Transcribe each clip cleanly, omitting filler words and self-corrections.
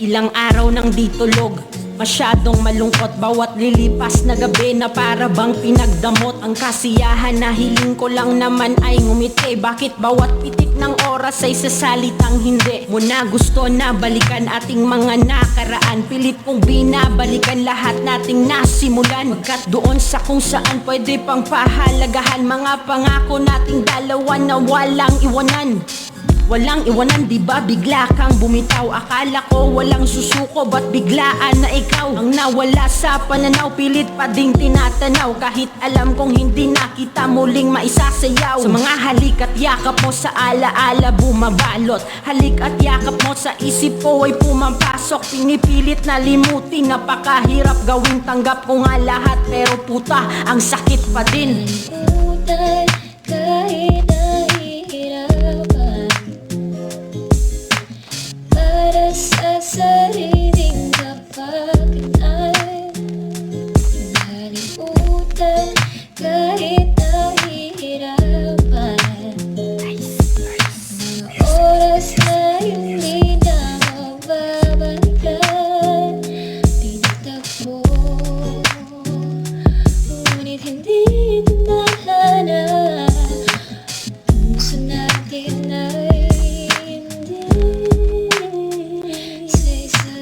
Ilang araw nang di tulog, masyadong malungkot. Bawat lilipas na gabi na para bang pinagdamot. Ang kasiyahan na hiling ko lang naman ay ngumiti. Bakit bawat pitik ng oras ay sasalitang hindi mo na gusto na balikan ating mga nakaraan? Pilit kong binabalikan lahat nating nasimulan, pagkat doon sa kung saan pwede pang pahalagahan mga pangako nating dalawa na walang iwanan. Walang iwanan, diba bigla kang bumitaw? Akala ko walang susuko, ba't biglaan na ikaw ang nawala sa pananaw? Pilit pa ding tinatanaw, kahit alam kong hindi na kita muling maisasayaw. Sa mga halik at yakap mo sa alaala bumabalot, halik at yakap mo sa isip ko ay pumapasok. Pinipilit na limutin, napakahirap gawing tanggap ko nga lahat, pero puta, ang sakit pa din. Kalimutan kahit nahihirapan, para sa sariling kapakanan. Kalimutan kahit nahihirapan, mga oras na hindi na mababalikan. Pinagtagpo, ngunit hindi nahanap. Puso natin ay hindi sa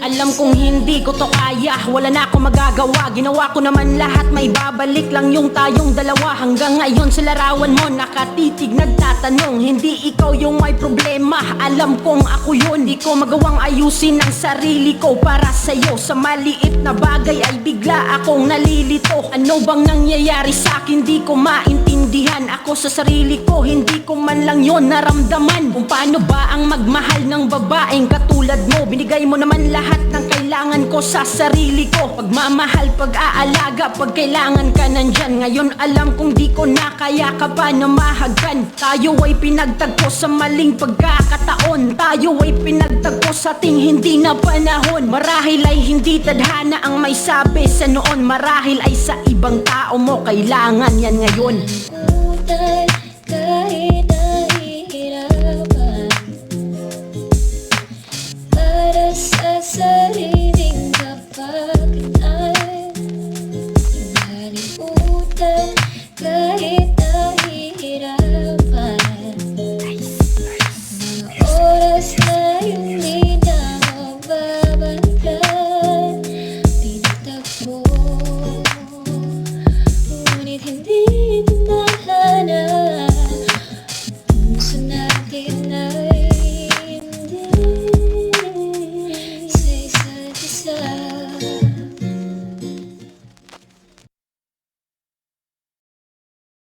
Alam kong hindi ko to kaya, wala na ako magagawa. Ginawa ko naman lahat, may babalik lang yung tayong dalawa. Hanggang ngayon sa larawan mo nakatitig nagtatanong, hindi ikaw yung may problema, alam kong ako yun. Di ko magawang ayusin ang sarili ko para sa'yo. Sa maliit na bagay ay bigla akong nalilito. Ano bang nangyayari sa'kin, di ko maintindihan. Ako sa sarili ko, hindi ko man lang yon naramdaman. Kung paano ba ang magmahal ng babaeng katulad mo? Binigay mo naman lahat ng kailangan ko sa sarili ko. Pagmamahal, pag-aalaga, pag kailangan ka nandyan. Ngayon alam kong di ko na kaya ka pa na mahagkan. Tayo ay pinagtagpo sa maling pagkakataon. Tayo ay pinagtagpo sa ating hindi na panahon. Marahil ay hindi tadhana ang may sabi sa noon, marahil ay sa ibang tao mo kailangan yan ngayon. kalimutan kahit nahihirapan, para sa sariling kapakanan. Kalimutan kahit nahihirapan, mga oras na hindi na mababalikan. Pinagtagpo, ngunit hindi nahanap. Puso natin ay hindi sa isa't isa.